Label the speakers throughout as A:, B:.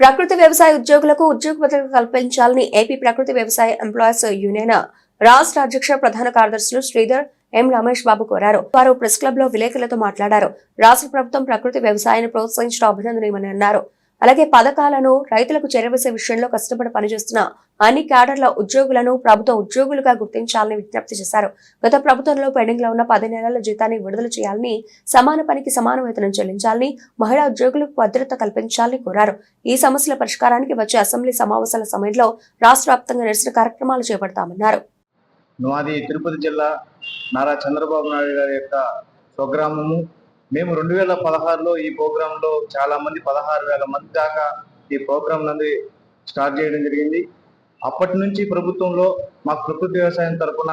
A: ప్రకృతి వ్యవసాయ ఉద్యోగులకు ఉద్యోగ భద్రత కల్పించాలని ఏపీ ప్రకృతి వ్యవసాయ ఎంప్లాయీస్ యూనియన్ రాష్ట్ర అధ్యక్ష ప్రధాన కార్యదర్శులు శ్రీధర్ ఎం రమేష్ బాబు కోరారు. వారు ప్రెస్ క్లబ్ లో విలేకరులతో మాట్లాడారు. రాష్ట్ర ప్రభుత్వం ప్రకృతి వ్యవసాయాన్ని ప్రోత్సహించడం అభినందనీయమని అన్నారు. అలాగే పథకాలను రైతులకు చేరవేసే విషయంలో కష్టపడి పనిచేస్తున్న అన్ని క్యాడర్ల ఉద్యోగులను ప్రభుత్వ ఉద్యోగులుగా గుర్తించాలని విజ్ఞప్తి చేశారు. గత ప్రభుత్వంలో పెండింగ్ లో ఉన్న 10 నెలల జీతాన్ని విడుదల చేయాలని, సమాన పనికి సమాన వేతనం చెల్లించాలని, మహిళా ఉద్యోగులకు భద్రత కల్పించాలని కోరారు. ఈ సమస్యల పరిష్కారానికి వచ్చే అసెంబ్లీ సమావేశాల సమయంలో రాష్ట్ర వ్యాప్తంగా నిరసన కార్యక్రమాలు చేపడతామన్నారు.
B: మాది తిరుపతి జిల్లా నారా చంద్రబాబు నాయుడు గారి యొక్క స్వగ్రామము. మేము 2016లో ఈ ప్రోగ్రాంలో చాలా మంది 16,000 మంది దాకా ఈ ప్రోగ్రాం నందు స్టార్ట్ చేయడం జరిగింది. అప్పటి నుంచి ప్రభుత్వంలో మాకు ప్రకృతి వ్యవసాయం తరఫున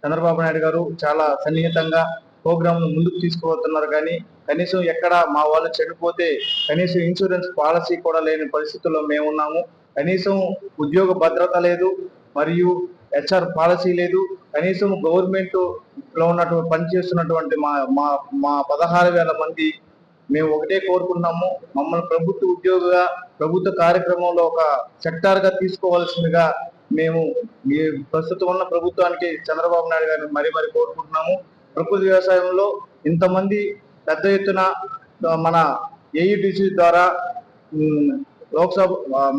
B: చంద్రబాబు నాయుడు గారు చాలా సన్నిహితంగా ప్రోగ్రాంను ముందుకు తీసుకుపోతున్నారు. కానీ కనీసం ఎక్కడ మా వాళ్ళు చనిపోతే కనీసం ఇన్సూరెన్స్ పాలసీ కూడా లేని పరిస్థితుల్లో మేము ఉన్నాము. కనీసం ఉద్యోగ భద్రత లేదు, మరియు హెచ్ఆర్ పాలసీ లేదు. కనీసం గవర్నమెంట్ లో ఉన్నటువంటి పనిచేస్తున్నటువంటి మా 16,000 మంది మేము ఒకటే కోరుకున్నాము, మమ్మల్ని ప్రభుత్వ ఉద్యోగిగా ప్రభుత్వ కార్యక్రమంలో ఒక సెక్టార్ గా తీసుకోవాల్సిందిగా మేము ఈ ప్రస్తుతం ఉన్న ప్రభుత్వానికి చంద్రబాబు నాయుడు గారిని మరీ కోరుకుంటున్నాము. ప్రకృతి వ్యవసాయంలో ఇంతమంది పెద్ద ఎత్తున మన ఏయుటిసి ద్వారా లోక్సభ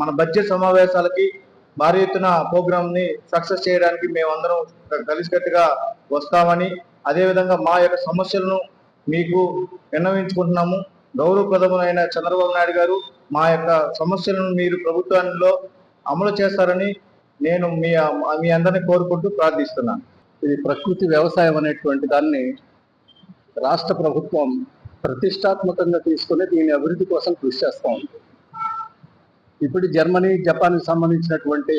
B: మన బడ్జెట్ సమావేశాలకి భారీ ఎత్తున ప్రోగ్రామ్ ని సక్సెస్ చేయడానికి మేమందరం కలిసికట్టుగా వస్తామని, అదేవిధంగా మా యొక్క సమస్యలను మీకు విన్నవించుకుంటున్నాము. గౌరవప్రదమైన చంద్రబాబు నాయుడు గారు మా యొక్క సమస్యలను మీరు ప్రభుత్వంలో అమలు చేస్తారని నేను మీ అందరినీ కోరుకుంటూ ప్రార్థిస్తున్నాను.
C: ఇది ప్రకృతి వ్యవసాయం అనేటువంటి దాన్ని రాష్ట్ర ప్రభుత్వం ప్రతిష్టాత్మకంగా తీసుకుని దీని అభివృద్ధి కోసం కృషి చేస్తూ ఉంది. ఇప్పుడు జర్మనీ, జపాన్కి సంబంధించినటువంటి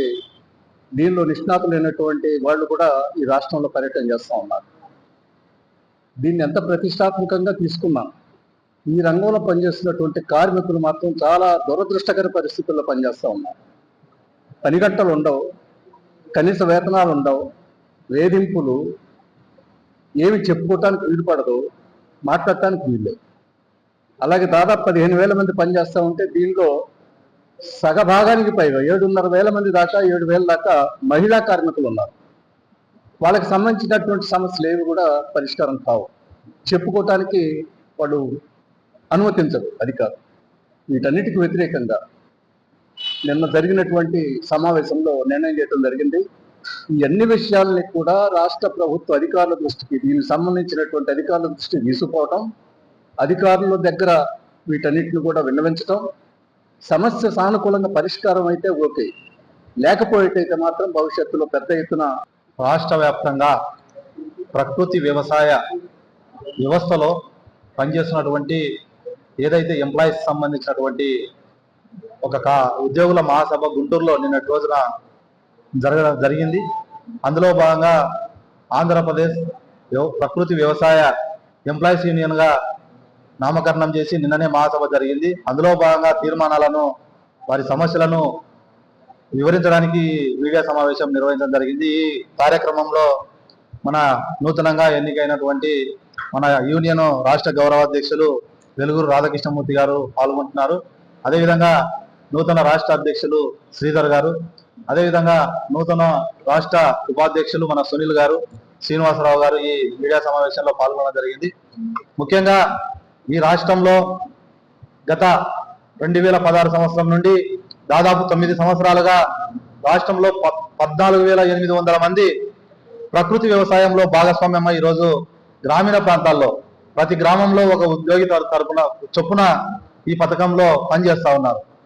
C: దీనిలో నిష్ణాతులైనటువంటి వాళ్ళు కూడా ఈ రాష్ట్రంలో పర్యటన చేస్తూ ఉన్నారు. దీన్ని ఎంత ప్రతిష్టాత్మకంగా తీసుకున్నాం, ఈ రంగంలో పనిచేస్తున్నటువంటి కార్మికులు మాత్రం చాలా దురదృష్టకర పరిస్థితుల్లో పనిచేస్తూ ఉన్నారు. పని గంటలు ఉండవు, కనీస వేతనాలు ఉండవు, వేధింపులు, ఏమి చెప్పుకోవటానికి వీలు పడదు, మాట్లాడటానికి వీల్లేదు. అలాగే దాదాపు 15,000 మంది పనిచేస్తూ ఉంటే దీనిలో సగభాగానికి పైగా 7,500 మంది దాకా 7,000 దాకా మహిళా కార్మికులు ఉన్నారు. వాళ్ళకి సంబంధించినటువంటి సమస్యలు ఏవి కూడా పరిష్కారం కావు, చెప్పుకోవటానికి వాళ్ళు అనుమతించరు అధికారులు. వీటన్నిటికి వ్యతిరేకంగా నిన్న జరిగినటువంటి సమావేశంలో నిర్ణయం చేయడం జరిగింది. ఈ అన్ని విషయాలని కూడా రాష్ట్ర ప్రభుత్వ అధికారుల దృష్టికి, దీనికి సంబంధించినటువంటి అధికారుల దృష్టికి తీసుకుపోవటం, అధికారుల దగ్గర వీటన్నిటిని కూడా విన్నవించటం, సమస్య సానుకూలంగా పరిష్కారం అయితే ఓకే, లేకపోయేటైతే మాత్రం భవిష్యత్తులో పెద్ద ఎత్తున
B: రాష్ట్ర వ్యాప్తంగా ప్రకృతి వ్యవసాయ వ్యవస్థలో పనిచేస్తున్నటువంటి ఏదైతే ఎంప్లాయీస్ సంబంధించినటువంటి ఒక ఉద్యోగుల మహాసభ గుంటూరులో నిన్నటి రోజున జరిగింది. అందులో భాగంగా ఆంధ్రప్రదేశ్ ప్రకృతి వ్యవసాయ ఎంప్లాయీస్ యూనియన్ గా నామకరణం చేసి నిన్ననే మహాసభ జరిగింది. అందులో భాగంగా తీర్మానాలను, వారి సమస్యలను వివరించడానికి మీడియా సమావేశం నిర్వహించడం జరిగింది. ఈ కార్యక్రమంలో మన నూతనంగా ఎన్నికైనటువంటి మన యూనియన్ రాష్ట్ర గౌరవాధ్యక్షులు వెలుగురు రాధాకృష్ణమూర్తి గారు పాల్గొంటున్నారు. అదేవిధంగా నూతన రాష్ట్ర అధ్యక్షులు శ్రీధర్ గారు, అదేవిధంగా నూతన రాష్ట్ర ఉపాధ్యక్షులు మన సునీల్ గారు, శ్రీనివాసరావు గారు ఈ మీడియా సమావేశంలో పాల్గొనడం జరిగింది. ముఖ్యంగా ఈ రాష్ట్రంలో గత 2016 సంవత్సరం నుండి దాదాపు 9 సంవత్సరాలుగా రాష్ట్రంలో 14,800 మంది ప్రకృతి వ్యవసాయంలో భాగస్వామ్యమై ఈరోజు గ్రామీణ ప్రాంతాల్లో ప్రతి గ్రామంలో ఒక ఉద్యోగి తరపున చొప్పున ఈ పథకంలో పనిచేస్తా ఉన్నారు.